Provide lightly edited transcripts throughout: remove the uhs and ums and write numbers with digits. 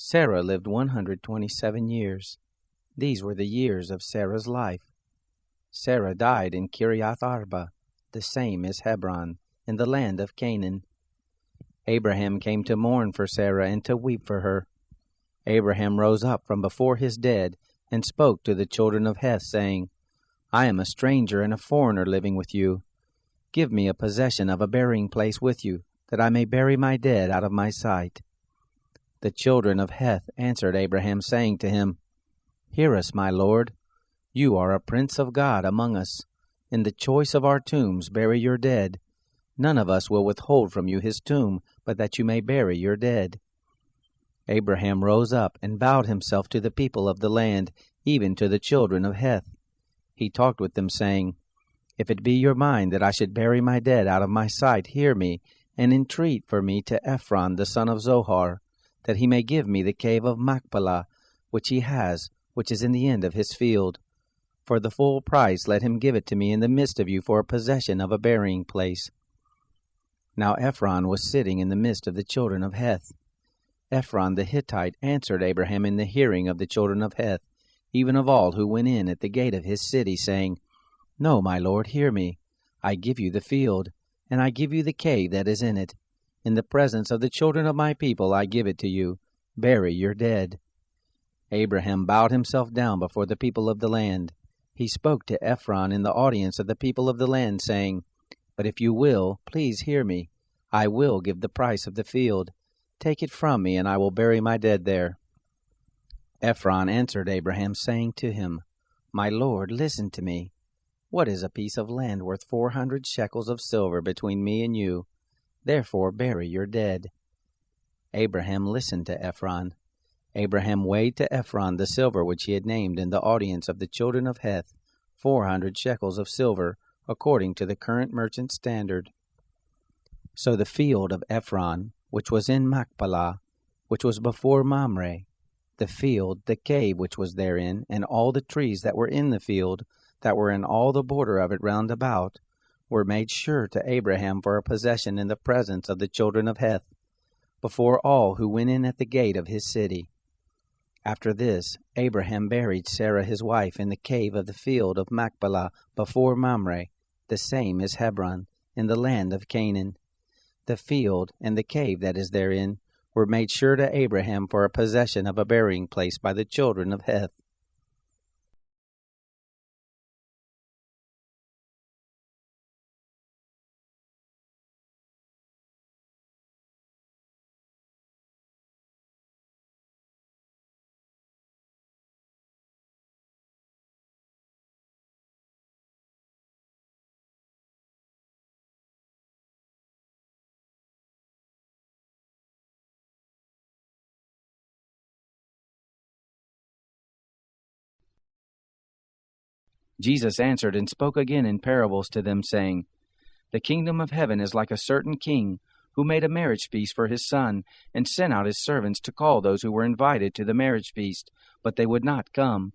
Sarah lived 127 years. These were the years of Sarah's life. Sarah died in Kiriath Arba, the same as Hebron, in the land of Canaan. Abraham came to mourn for Sarah and to weep for her. Abraham rose up from before his dead and spoke to the children of Heth, saying, I am a stranger and a foreigner living with you. Give me a possession of a burying place with you, that I may bury my dead out of my sight. The children of Heth answered Abraham, saying to him, Hear us, my lord. You are a prince of God among us. In the choice of our tombs bury your dead. None of us will withhold from you his tomb, but that you may bury your dead. Abraham rose up and bowed himself to the people of the land, even to the children of Heth. He talked with them, saying, If it be your mind that I should bury my dead out of my sight, hear me, and entreat for me to Ephron the son of Zohar, that he may give me the cave of Machpelah, which he has, which is in the end of his field. For the full price let him give it to me in the midst of you for a possession of a burying place. Now Ephron was sitting in the midst of the children of Heth. Ephron the Hittite answered Abraham in the hearing of the children of Heth, even of all who went in at the gate of his city, saying, No, my lord, hear me. I give you the field, and I give you the cave that is in it. In the presence of the children of my people I give it to you. Bury your dead. Abraham bowed himself down before the people of the land. He spoke to Ephron in the audience of the people of the land, saying, But if you will, please hear me. I will give the price of the field. Take it from me, and I will bury my dead there. Ephron answered Abraham, saying to him, My lord, listen to me. What is a piece of land worth 400 shekels of silver between me and you? Therefore bury your dead. Abraham listened to Ephron. Abraham weighed to Ephron the silver which he had named in the audience of the children of Heth, 400 shekels of silver, according to the current merchant standard. So the field of Ephron, which was in Machpelah, which was before Mamre, the field, the cave which was therein, and all the trees that were in the field, that were in all the border of it round about, were made sure to Abraham for a possession in the presence of the children of Heth, before all who went in at the gate of his city. After this, Abraham buried Sarah his wife in the cave of the field of Machpelah before Mamre, the same as Hebron, in the land of Canaan. The field and the cave that is therein were made sure to Abraham for a possession of a burying place by the children of Heth. Jesus answered and spoke again in parables to them, saying, The kingdom of heaven is like a certain king, who made a marriage feast for his son, and sent out his servants to call those who were invited to the marriage feast, but they would not come.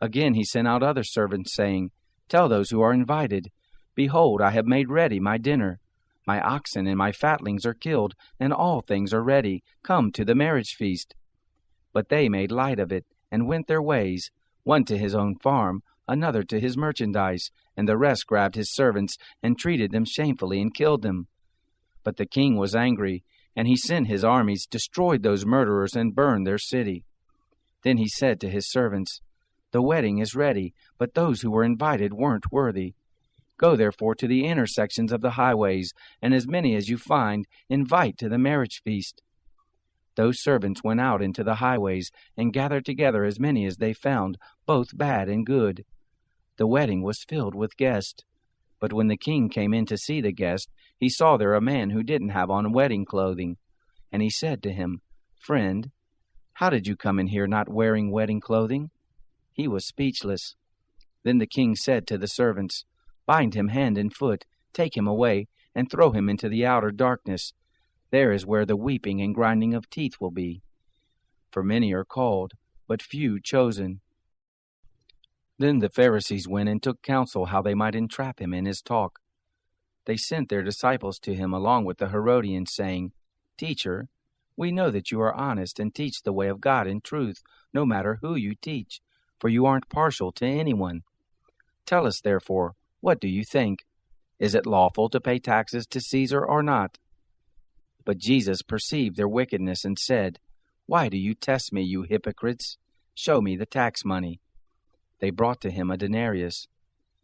Again he sent out other servants, saying, Tell those who are invited, Behold, I have made ready my dinner. My oxen and my fatlings are killed, and all things are ready. Come to the marriage feast. But they made light of it, and went their ways, one to his own farm, another to his merchandise, and the rest grabbed his servants, and treated them shamefully, and killed them. But the king was angry, and he sent his armies, destroyed those murderers, and burned their city. Then he said to his servants, The wedding is ready, but those who were invited weren't worthy. Go therefore to the intersections of the highways, and as many as you find, invite to the marriage feast. Those servants went out into the highways, and gathered together as many as they found, both bad and good. The wedding was filled with guests. But when the king came in to see the guest, he saw there a man who didn't have on wedding clothing. And he said to him, Friend, how did you come in here not wearing wedding clothing? He was speechless. Then the king said to the servants, Bind him hand and foot, take him away, and throw him into the outer darkness. There is where the weeping and grinding of teeth will be. For many are called, but few chosen. Then the Pharisees went and took counsel how they might entrap him in his talk. They sent their disciples to him along with the Herodians, saying, Teacher, We know that you are honest and teach the way of God in truth, no matter who you teach, for you aren't partial to anyone. Tell us, therefore, what do you think? Is it lawful to pay taxes to Caesar or not?" But Jesus perceived their wickedness and said, "Why do you test me, you hypocrites? Show me the tax money." They brought to him a denarius.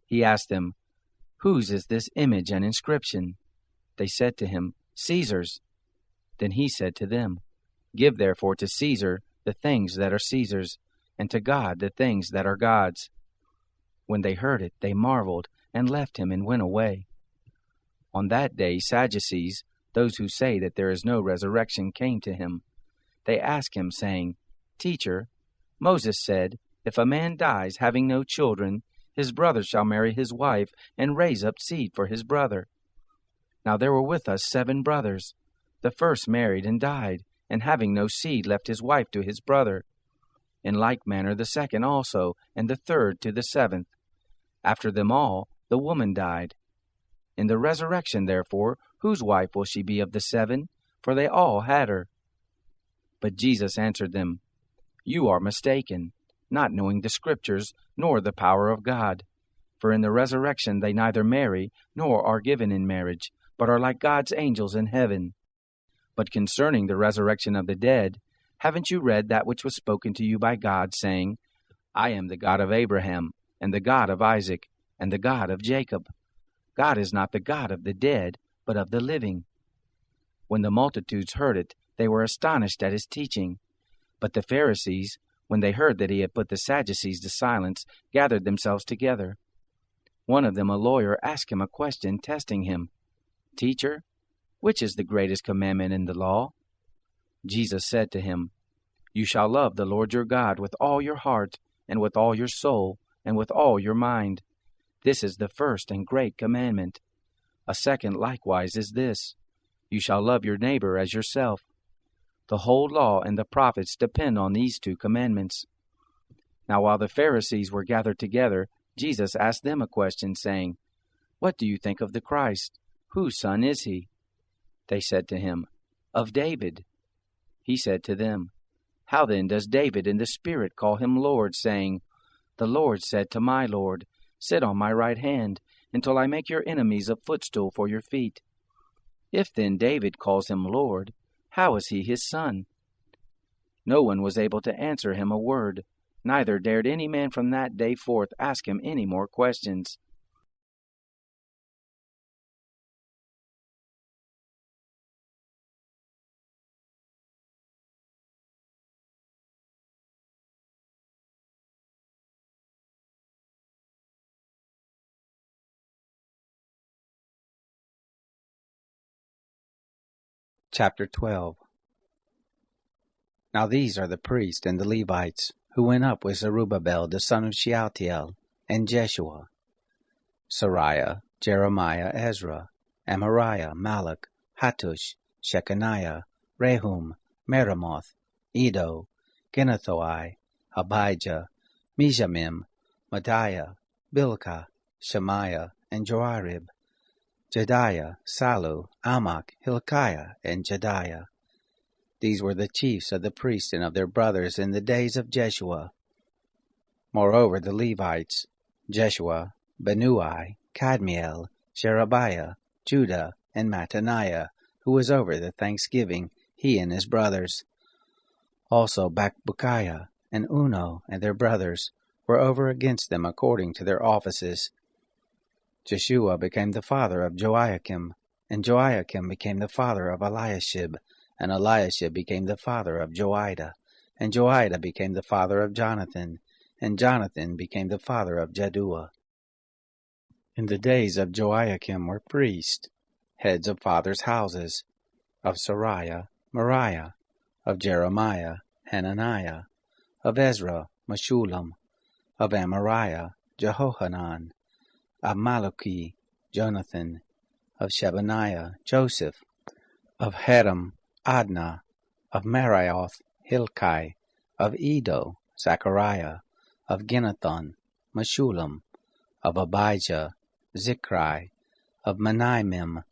He asked them, "Whose is this image and inscription?" They said to him, "Caesar's." Then he said to them, "Give therefore to Caesar the things that are Caesar's, and to God the things that are God's." When they heard it, they marveled, and left him and went away. On that day Sadducees, those who say that there is no resurrection, came to him. They asked him, saying, "Teacher, Moses said, if a man dies having no children, his brother shall marry his wife and raise up seed for his brother. Now there were with us 7 brothers. The first married and died, and having no seed left his wife to his brother. In like manner the second also, and the third to the 7th. After them all, the woman died. In the resurrection, therefore, whose wife will she be of the 7? For they all had her." But Jesus answered them, "You are mistaken, not knowing the Scriptures, nor the power of God. For in the resurrection they neither marry, nor are given in marriage, but are like God's angels in heaven. But concerning the resurrection of the dead, haven't you read that which was spoken to you by God, saying, 'I am the God of Abraham, and the God of Isaac, and the God of Jacob'? God is not the God of the dead, but of the living." When the multitudes heard it, they were astonished at his teaching. But the Pharisees, when they heard that he had put the Sadducees to silence, gathered themselves together. One of them, a lawyer, asked him a question, testing him. "Teacher, which is the greatest commandment in the law?" Jesus said to him, "You shall love the Lord your God with all your heart, and with all your soul, and with all your mind. This is the first and great commandment. A second likewise is this: you shall love your neighbor as yourself. The whole law and the prophets depend on these 2 commandments." Now while the Pharisees were gathered together, Jesus asked them a question, saying, "What do you think of the Christ? Whose son is he?" They said to him, "Of David." He said to them, "How then does David in the Spirit call him Lord, saying, 'The Lord said to my Lord, sit on my right hand, until I make your enemies a footstool for your feet'? If then David calls him Lord, how is he his son?" No one was able to answer him a word, neither dared any man from that day forth ask him any more questions. Chapter 12. Now these are the priests and the Levites, who went up with Zerubbabel the son of Shealtiel, and Jeshua, Sariah, Jeremiah, Ezra, Amariah, Malach, Hattush, Shechaniah, Rehum, Meremoth, Edo, Ginnathoi, Abijah, Mizamim, Madiah, Bilkah, Shemaiah, and Joarib, Jediah, Salu, Amok, Hilkiah, and Jediah. These were the chiefs of the priests and of their brothers in the days of Jeshua. Moreover the Levites, Jeshua, Benui, Kadmiel, Sherebiah, Judah, and Mattaniah, who was over the thanksgiving, he and his brothers. Also Bakbukiah and Uno and their brothers were over against them according to their offices. Jeshua became the father of Joiakim, and Joiakim became the father of Eliashib, and Eliashib became the father of Joiada, and Joiada became the father of Jonathan, and Jonathan became the father of Jaddua. In the days of Joiakim were priests, heads of fathers' houses, of Sariah, Moriah, of Jeremiah, Hananiah, of Ezra, Meshullam, of Amariah, Jehohanan, of Malachi, Jonathan, of Shebaniah, Joseph, of Haram, Adnah, of Marioth, Hilkai, of Edo, Zechariah, of Ginnathon, Meshullam, of Abijah, Zichri, of Manaimim,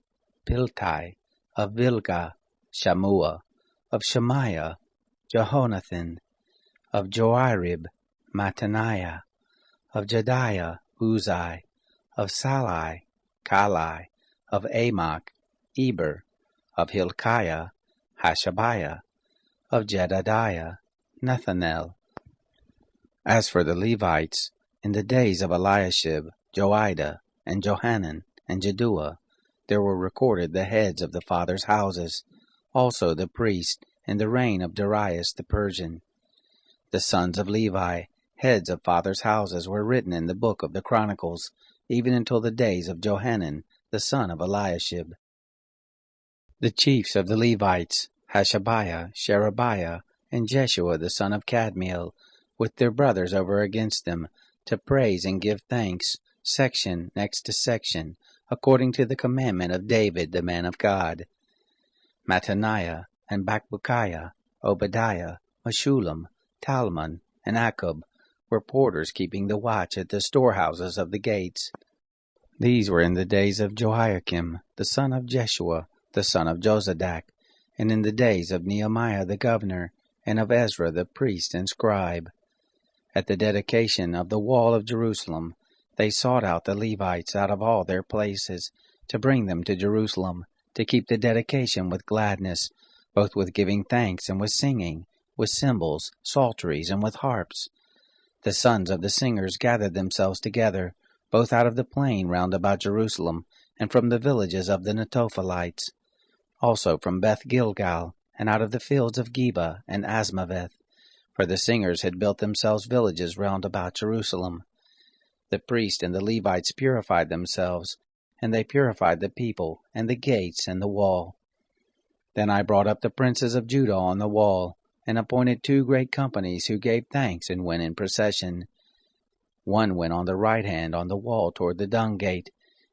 Piltai, of Bilgah, Shammua, of Shemaiah, Jehonathan, of Joarib, Mattaniah, of Jediah, Uzai, of Salai, Kalai, of Amok, Eber, of Hilkiah, Hashabiah, of Jedediah, Nethanel. As for the Levites, in the days of Eliashib, Joiada, and Johanan, and Jeduah, there were recorded the heads of the fathers' houses, also the priests, in the reign of Darius the Persian. The sons of Levi, heads of fathers' houses, were written in the book of the Chronicles, even until the days of Johanan, the son of Eliashib. The chiefs of the Levites, Hashabiah, Sherebiah, and Jeshua the son of Kadmiel, with their brothers over against them, to praise and give thanks, section next to section, according to the commandment of David the man of God. Mattaniah, and Bakbukiah, Obadiah, Meshullam, Talmon, and Akub were porters keeping the watch at the storehouses of the gates. These were in the days of Joiakim, the son of Jeshua, the son of Jozadak, and in the days of Nehemiah the governor, and of Ezra the priest and scribe. At the dedication of the wall of Jerusalem, they sought out the Levites out of all their places, to bring them to Jerusalem, to keep the dedication with gladness, both with giving thanks and with singing, with cymbals, psalteries, and with harps. The sons of the singers gathered themselves together, both out of the plain round about Jerusalem, and from the villages of the Netophilites, also from Beth Gilgal, and out of the fields of Geba and Asmaveth, for the singers had built themselves villages round about Jerusalem. The priests and the Levites purified themselves, and they purified the people, and the gates, and the wall. Then I brought up the princes of Judah on the wall, and appointed 2 great companies who gave thanks and went in procession. One went on the right hand on the wall toward the dung gate,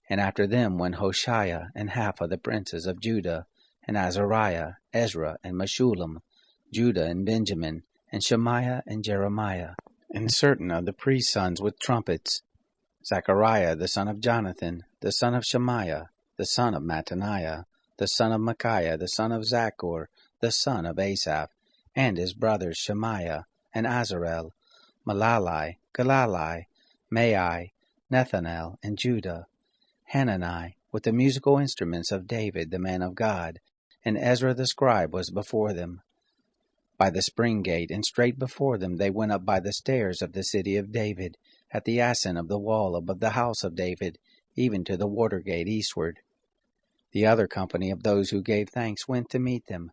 and after them went Hoshea and half of the princes of Judah, and Azariah, Ezra, and Meshullam, Judah and Benjamin, and Shemaiah and Jeremiah, and certain of the priest's sons with trumpets, Zechariah the son of Jonathan, the son of Shemaiah, the son of Mattaniah, the son of Micaiah, the son of Zachor, the son of Asaph, and his brothers Shemaiah, and Azarel, Malalai, Galalai, Mai, Nethanel, and Judah, Hanani, with the musical instruments of David the man of God, and Ezra the scribe was before them. By the spring gate, and straight before them they went up by the stairs of the city of David, at the ascent of the wall above the house of David, even to the water gate eastward. The other company of those who gave thanks went to meet them,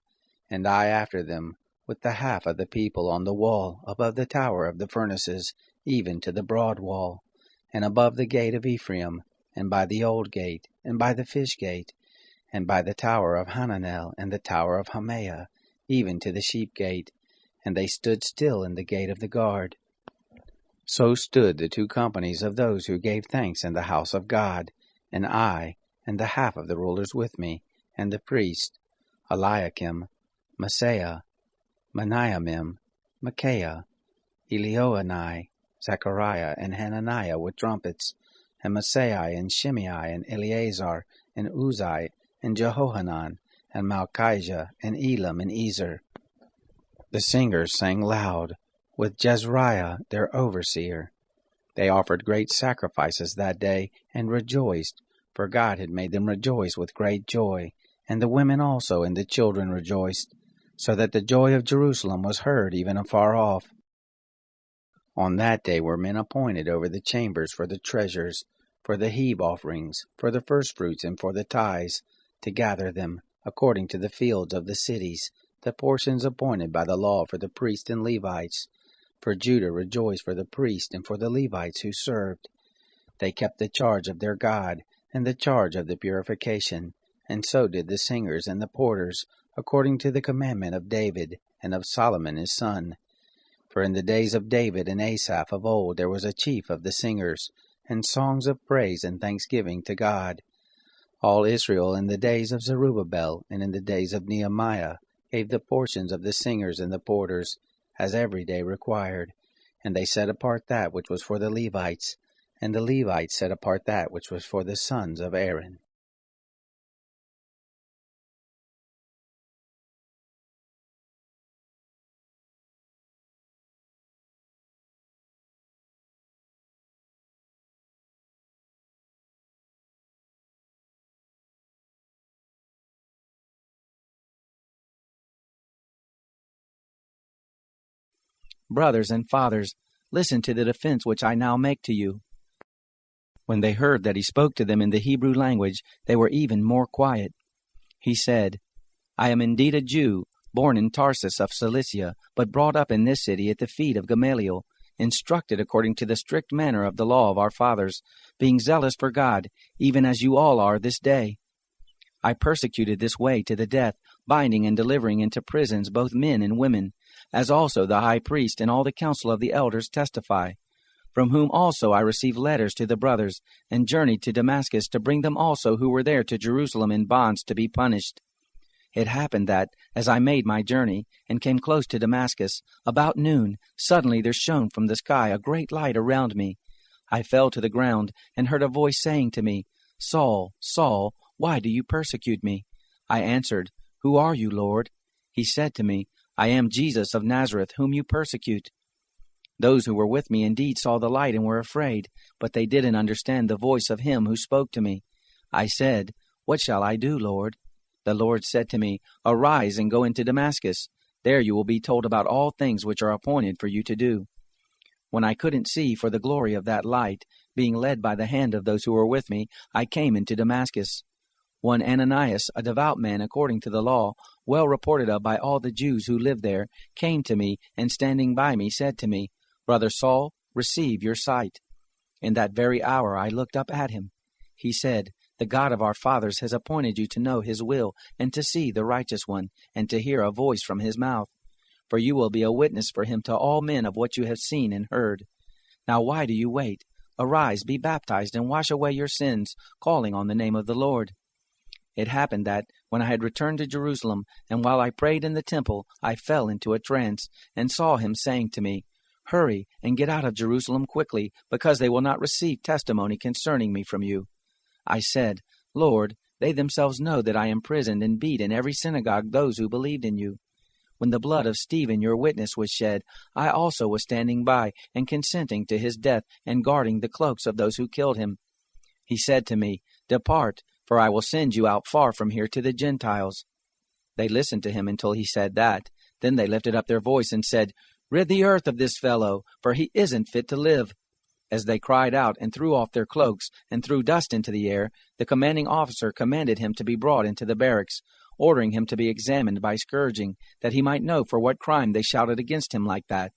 and I after them, with the half of the people on the wall, above the tower of the furnaces, even to the broad wall, and above the gate of Ephraim, and by the old gate, and by the fish gate, and by the tower of Hananel, and the tower of Hameah, even to the sheep gate, and they stood still in the gate of the guard. So stood the 2 companies of those who gave thanks in the house of God, and I, and the half of the rulers with me, and the priest, Eliakim, Maaseiah, Meniamim, Micaiah, Elioenai, Zechariah, and Hananiah with trumpets, and Maaseiah, and Shimei, and Eleazar, and Uzai, and Jehohanan, and Malchijah, and Elam, and Ezer. The singers sang loud, with Jezreiah their overseer. They offered great sacrifices that day, and rejoiced, for God had made them rejoice with great joy, and the women also and the children rejoiced, so that the joy of Jerusalem was heard even afar off. On that day were men appointed over the chambers for the treasures, for the heave offerings, for the firstfruits, and for the tithes, to gather them, according to the fields of the cities, the portions appointed by the law for the priests and Levites. For Judah rejoiced for the priests and for the Levites who served. They kept the charge of their God, and the charge of the purification, and so did the singers and the porters, according to the commandment of David, and of Solomon his son. For in the days of David and Asaph of old there was a chief of the singers, and songs of praise and thanksgiving to God. All Israel in the days of Zerubbabel and in the days of Nehemiah gave the portions of the singers and the porters, as every day required, and they set apart that which was for the Levites, and the Levites set apart that which was for the sons of Aaron. "Brothers and fathers, listen to the defense which I now make to you." When they heard that he spoke to them in the Hebrew language, they were even more quiet. He said, "I am indeed a Jew, born in Tarsus of Cilicia, but brought up in this city at the feet of Gamaliel, instructed according to the strict manner of the law of our fathers, being zealous for God, even as you all are this day. I persecuted this way to the death, binding and delivering into prisons both men and women, as also the high priest and all the council of the elders testify, from whom also I received letters to the brothers, and journeyed to Damascus to bring them also who were there to Jerusalem in bonds to be punished. It happened that, as I made my journey, and came close to Damascus, about noon, suddenly there shone from the sky a great light around me. I fell to the ground, and heard a voice saying to me, "Saul, Saul, why do you persecute me?" I answered, "Who are you, Lord?" He said to me, "I am Jesus of Nazareth, whom you persecute." Those who were with me indeed saw the light and were afraid, but they didn't understand the voice of him who spoke to me. I said, "What shall I do, Lord?" The Lord said to me, "Arise and go into Damascus. There you will be told about all things which are appointed for you to do." When I couldn't see for the glory of that light, being led by the hand of those who were with me, I came into Damascus. One Ananias, a devout man according to the law, well reported of by all the Jews who lived there, came to me, and standing by me said to me, "Brother Saul, receive your sight." In that very hour I looked up at him. He said, "The God of our fathers has appointed you to know his will, and to see the righteous one, and to hear a voice from his mouth. For you will be a witness for him to all men of what you have seen and heard. Now why do you wait? Arise, be baptized, and wash away your sins, calling on the name of the Lord." It happened that, when I had returned to Jerusalem, and while I prayed in the temple, I fell into a trance, and saw him saying to me, "Hurry, and get out of Jerusalem quickly, because they will not receive testimony concerning me from you." I said, "Lord, they themselves know that I imprisoned and beat in every synagogue those who believed in you. When the blood of Stephen, your witness, was shed, I also was standing by, and consenting to his death, and guarding the cloaks of those who killed him." He said to me, "Depart, for I will send you out far from here to the Gentiles." They listened to him until he said that. Then they lifted up their voice and said, "Rid the earth of this fellow, for he isn't fit to live." As they cried out and threw off their cloaks and threw dust into the air, the commanding officer commanded him to be brought into the barracks, ordering him to be examined by scourging, that he might know for what crime they shouted against him like that.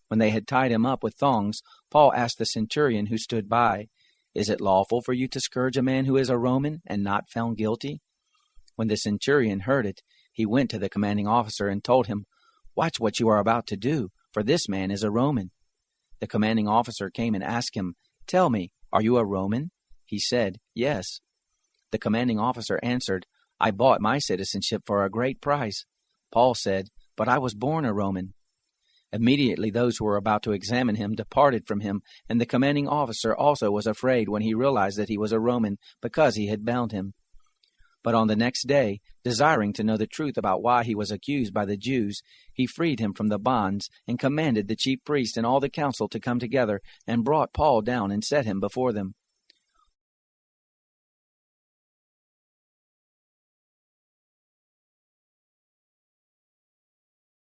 When they had tied him up with thongs, Paul asked the centurion who stood by, "Is it lawful for you to scourge a man who is a Roman and not found guilty?" When the centurion heard it, he went to the commanding officer and told him, "Watch what you are about to do, for this man is a Roman." The commanding officer came and asked him, "Tell me, are you a Roman?" He said, "Yes." The commanding officer answered, "I bought my citizenship for a great price." Paul said, "But I was born a Roman." Immediately those who were about to examine him departed from him, and the commanding officer also was afraid when he realized that he was a Roman, because he had bound him. But on the next day, desiring to know the truth about why he was accused by the Jews, he freed him from the bonds, and commanded the chief priest and all the council to come together, and brought Paul down and set him before them.